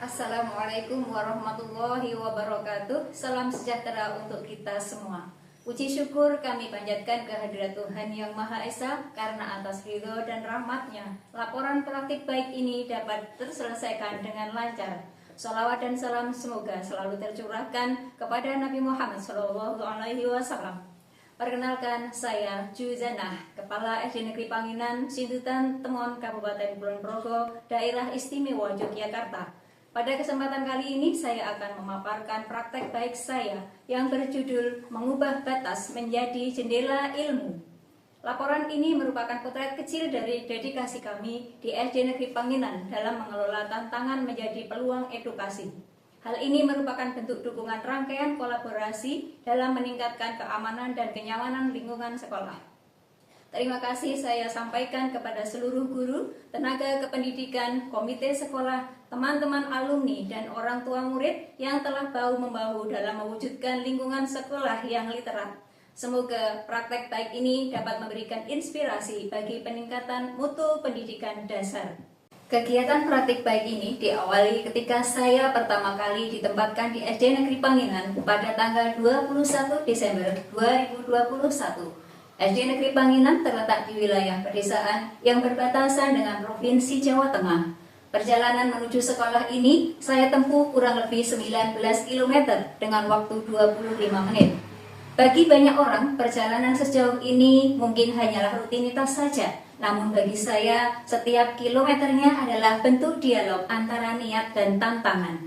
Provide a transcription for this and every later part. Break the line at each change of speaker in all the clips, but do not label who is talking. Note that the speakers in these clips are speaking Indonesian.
Assalamualaikum warahmatullahi wabarakatuh. Salam sejahtera untuk kita semua. Puji syukur kami panjatkan kehadirat Tuhan Yang Maha Esa, karena atas ridho dan rahmatnya laporan praktik baik ini dapat terselesaikan dengan lancar. Salawat dan salam semoga selalu tercurahkan kepada Nabi Muhammad SAW. Perkenalkan, saya Juzanah, Kepala SD Negeri Panginan, Sindutan Temon, Kabupaten Kulon Progo, Daerah Istimewa Yogyakarta. Pada kesempatan kali ini saya akan memaparkan praktek baik saya yang berjudul Mengubah Batas Menjadi Jendela Ilmu. Laporan ini merupakan potret kecil dari dedikasi kami di SD Negeri Panginan dalam mengelola tantangan menjadi peluang edukasi. Hal ini merupakan bentuk dukungan rangkaian kolaborasi dalam meningkatkan keamanan dan kenyamanan lingkungan sekolah. Terima kasih saya sampaikan kepada seluruh guru, tenaga kependidikan, komite sekolah, teman-teman alumni, dan orang tua murid yang telah bahu-membahu dalam mewujudkan lingkungan sekolah yang literat. Semoga praktek baik ini dapat memberikan inspirasi bagi peningkatan mutu pendidikan dasar. Kegiatan praktik baik ini diawali ketika saya pertama kali ditempatkan di SD Negeri Panginan pada tanggal 21 Desember 2021. SD Negeri Panginan terletak di wilayah pedesaan yang berbatasan dengan Provinsi Jawa Tengah. Perjalanan menuju sekolah ini saya tempuh kurang lebih 19 km dengan waktu 25 menit. Bagi banyak orang, perjalanan sejauh ini mungkin hanyalah rutinitas saja. Namun bagi saya, setiap kilometernya adalah bentuk dialog antara niat dan tantangan.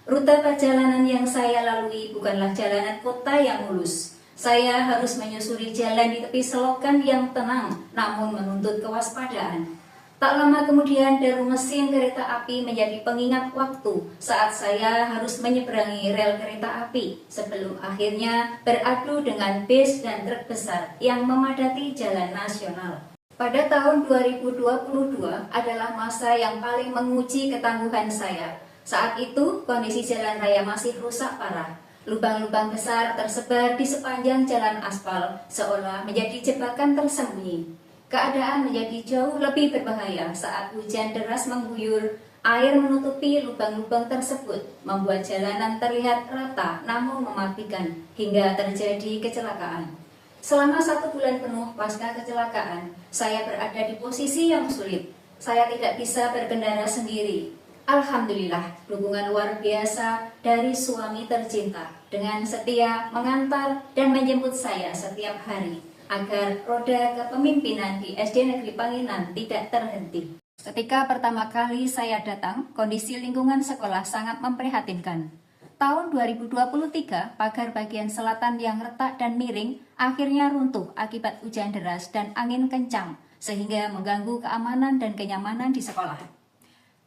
Rute perjalanan yang saya lalui bukanlah jalanan kota yang mulus. Saya harus menyusuri jalan di tepi selokan yang tenang, namun menuntut kewaspadaan. Tak lama kemudian deru mesin kereta api menjadi pengingat waktu saat saya harus menyeberangi rel kereta api sebelum akhirnya beradu dengan bis dan truk besar yang memadati jalan nasional. Pada tahun 2022 adalah masa yang paling menguji ketangguhan saya. Saat itu kondisi jalan raya masih rusak parah. Lubang-lubang besar tersebar di sepanjang jalan aspal, seolah menjadi jebakan tersembunyi. Keadaan menjadi jauh lebih berbahaya saat hujan deras mengguyur. Air menutupi lubang-lubang tersebut, membuat jalanan terlihat rata namun mematikan, hingga terjadi kecelakaan. Selama 1 bulan penuh pasca kecelakaan, saya berada di posisi yang sulit. Saya tidak bisa berkendara sendiri. Alhamdulillah, dukungan luar biasa dari suami tercinta dengan setia mengantar dan menjemput saya setiap hari agar roda kepemimpinan di SD Negeri Panginan tidak terhenti. Ketika pertama kali saya datang, kondisi lingkungan sekolah sangat memprihatinkan. Tahun 2023, pagar bagian selatan yang retak dan miring akhirnya runtuh akibat hujan deras dan angin kencang, sehingga mengganggu keamanan dan kenyamanan di sekolah.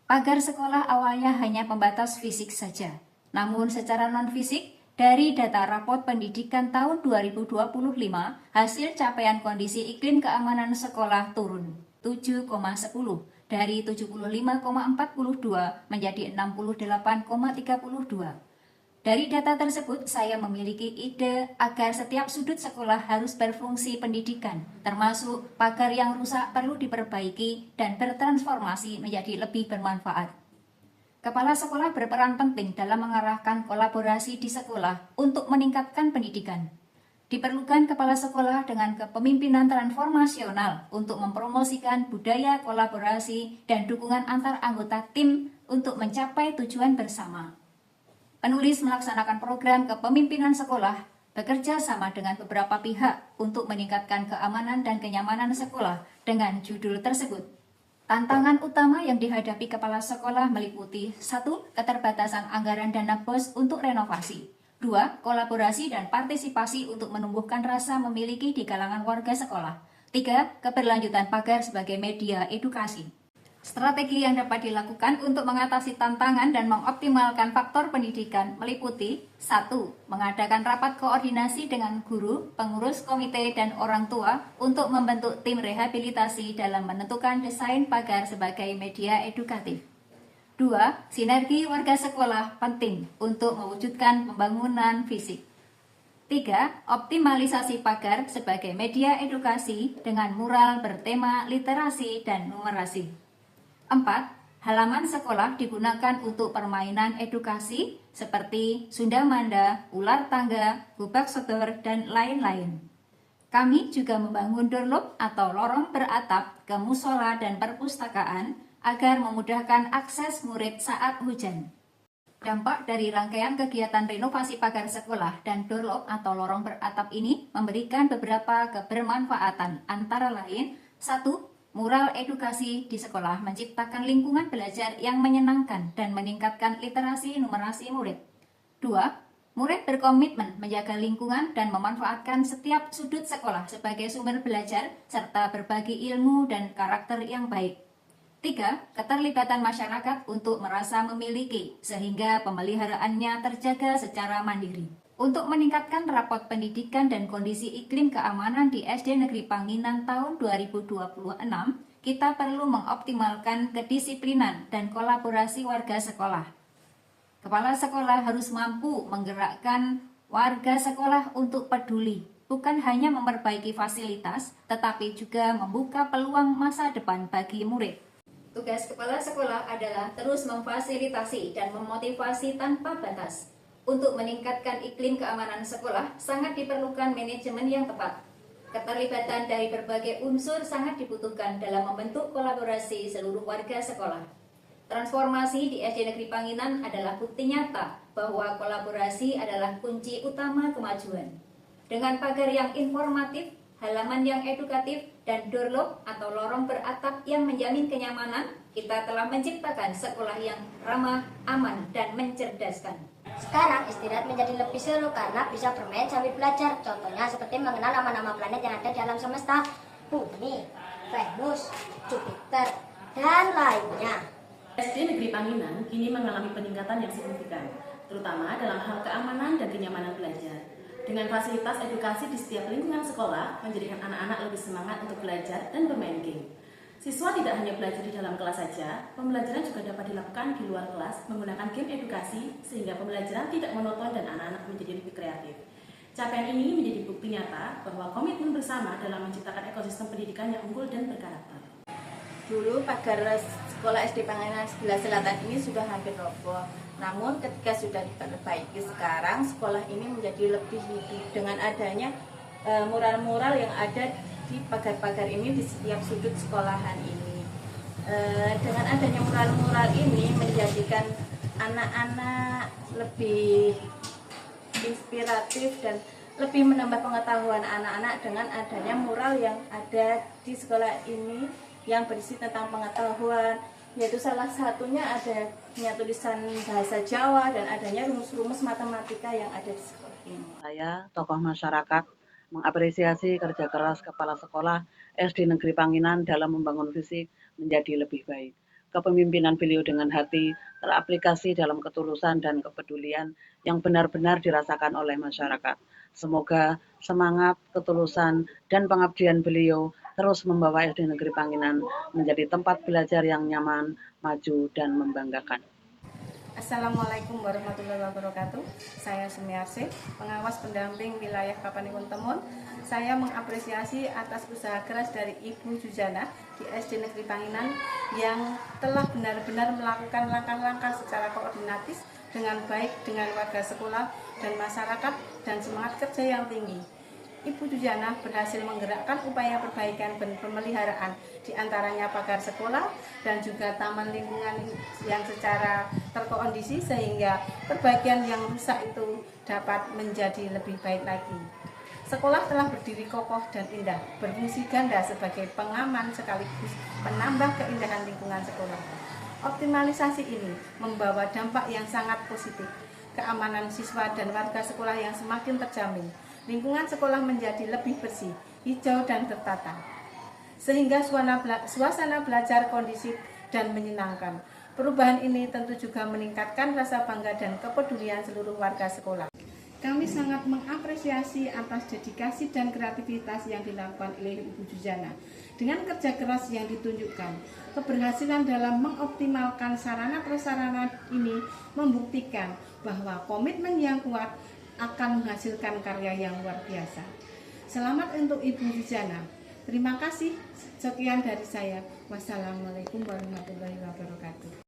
Pagar sekolah awalnya hanya pembatas fisik saja, namun secara non-fisik, dari data rapot pendidikan tahun 2025, hasil capaian kondisi iklim keamanan sekolah turun 7,10 dari 75,42 menjadi 68,32. Dari data tersebut, saya memiliki ide agar setiap sudut sekolah harus berfungsi pendidikan, termasuk pagar yang rusak perlu diperbaiki dan bertransformasi menjadi lebih bermanfaat. Kepala sekolah berperan penting dalam mengarahkan kolaborasi di sekolah untuk meningkatkan pendidikan. Diperlukan kepala sekolah dengan kepemimpinan transformasional untuk mempromosikan budaya kolaborasi dan dukungan antar anggota tim untuk mencapai tujuan bersama. Penulis melaksanakan program kepemimpinan sekolah bekerja sama dengan beberapa pihak untuk meningkatkan keamanan dan kenyamanan sekolah dengan judul tersebut. Tantangan utama yang dihadapi kepala sekolah meliputi 1. Keterbatasan anggaran dana BOS untuk renovasi. 2. Kolaborasi dan partisipasi untuk menumbuhkan rasa memiliki di kalangan warga sekolah. 3. Keberlanjutan pagar sebagai media edukasi. Strategi yang dapat dilakukan untuk mengatasi tantangan dan mengoptimalkan faktor pendidikan meliputi 1. Mengadakan rapat koordinasi dengan guru, pengurus komite, dan orang tua untuk membentuk tim rehabilitasi dalam menentukan desain pagar sebagai media edukatif. 2. Sinergi warga sekolah penting untuk mewujudkan pembangunan fisik. 3. Optimalisasi pagar sebagai media edukasi dengan mural bertema literasi dan numerasi. 4. Halaman sekolah digunakan untuk permainan edukasi seperti Sunda Manda, ular tangga, gubak sodor, dan lain-lain. Kami juga membangun doorlop atau lorong beratap ke musola dan perpustakaan agar memudahkan akses murid saat hujan. Dampak dari rangkaian kegiatan renovasi pagar sekolah dan doorlop atau lorong beratap ini memberikan beberapa kebermanfaatan, antara lain: 1. Mural edukasi di sekolah menciptakan lingkungan belajar yang menyenangkan dan meningkatkan literasi numerasi murid. 2. Murid berkomitmen menjaga lingkungan dan memanfaatkan setiap sudut sekolah sebagai sumber belajar serta berbagi ilmu dan karakter yang baik. 3. Keterlibatan masyarakat untuk merasa memiliki, sehingga pemeliharaannya terjaga secara mandiri. Untuk meningkatkan rapot pendidikan dan kondisi iklim keamanan di SD Negeri Panginan tahun 2026, kita perlu mengoptimalkan kedisiplinan dan kolaborasi warga sekolah. Kepala sekolah harus mampu menggerakkan warga sekolah untuk peduli, bukan hanya memperbaiki fasilitas, tetapi juga membuka peluang masa depan bagi murid. Tugas kepala sekolah adalah terus memfasilitasi dan memotivasi tanpa batas. Untuk meningkatkan iklim keamanan sekolah, sangat diperlukan manajemen yang tepat. Keterlibatan dari berbagai unsur sangat dibutuhkan dalam membentuk kolaborasi seluruh warga sekolah. Transformasi di SD Negeri Panginan adalah bukti nyata bahwa kolaborasi adalah kunci utama kemajuan. Dengan pagar yang informatif, halaman yang edukatif, dan doorlop atau lorong beratap yang menjamin kenyamanan, kita telah menciptakan sekolah yang ramah, aman, dan mencerdaskan.
Sekarang istirahat menjadi lebih seru karena bisa bermain sambil belajar. Contohnya seperti mengenal nama-nama planet yang ada di alam semesta, Bumi, Venus, Jupiter, dan lainnya.
SD Negeri Panginan kini mengalami peningkatan yang signifikan, terutama dalam hal keamanan dan kenyamanan belajar. Dengan fasilitas edukasi di setiap lingkungan sekolah, menjadikan anak-anak lebih semangat untuk belajar dan bermain game. Siswa tidak hanya belajar di dalam kelas saja, pembelajaran juga dapat dilakukan di luar kelas menggunakan game edukasi sehingga pembelajaran tidak monoton dan anak-anak menjadi lebih kreatif. Capaian ini menjadi bukti nyata bahwa komitmen bersama dalam menciptakan ekosistem pendidikan yang unggul dan berkarakter.
Dulu pagar sekolah SD Panginan sebelah selatan ini sudah hampir roboh. Namun ketika sudah diperbaiki sekarang, sekolah ini menjadi lebih hidup dengan adanya mural-mural yang ada di pagar-pagar ini di setiap sudut sekolahan ini. Dengan adanya mural-mural ini menjadikan anak-anak lebih inspiratif dan lebih menambah pengetahuan anak-anak dengan adanya mural yang ada di sekolah ini yang berisi tentang pengetahuan, yaitu salah satunya adanya tulisan bahasa Jawa dan adanya rumus-rumus matematika yang ada di sekolah ini.
Saya, tokoh masyarakat, mengapresiasi kerja keras kepala sekolah SD Negeri Panginan dalam membangun fisik menjadi lebih baik. Kepemimpinan beliau dengan hati teraplikasi dalam ketulusan dan kepedulian yang benar-benar dirasakan oleh masyarakat. Semoga semangat, ketulusan, dan pengabdian beliau terus membawa SD Negeri Panginan menjadi tempat belajar yang nyaman, maju, dan membanggakan.
Assalamualaikum warahmatullahi wabarakatuh. Saya Sumiarsih, pengawas pendamping wilayah Papanipun Temon. Saya mengapresiasi atas usaha keras dari Ibu Jujana di SD Negeri Panginan yang telah benar-benar melakukan langkah-langkah secara koordinatif dengan baik dengan warga sekolah dan masyarakat dan semangat kerja yang tinggi. Ibu Jujana berhasil menggerakkan upaya perbaikan dan pemeliharaan di antaranya pagar sekolah dan juga taman lingkungan yang secara terkondisi sehingga perbaikan yang rusak itu dapat menjadi lebih baik lagi. Sekolah telah berdiri kokoh dan indah, berfungsi ganda sebagai pengaman sekaligus penambah keindahan lingkungan sekolah. Optimalisasi ini membawa dampak yang sangat positif, keamanan siswa dan warga sekolah yang semakin terjamin. Lingkungan sekolah menjadi lebih bersih, hijau dan tertata, sehingga suasana belajar kondusif dan menyenangkan. Perubahan ini tentu juga meningkatkan rasa bangga dan kepedulian seluruh warga sekolah. Kami sangat mengapresiasi atas dedikasi dan kreativitas yang dilakukan oleh Ibu Jujana. Dengan kerja keras yang ditunjukkan, keberhasilan dalam mengoptimalkan sarana-prasarana ini membuktikan bahwa komitmen yang kuat akan menghasilkan karya yang luar biasa. Selamat untuk Ibu Jujana. Terima kasih. Sekian dari saya. Wassalamualaikum warahmatullahi wabarakatuh.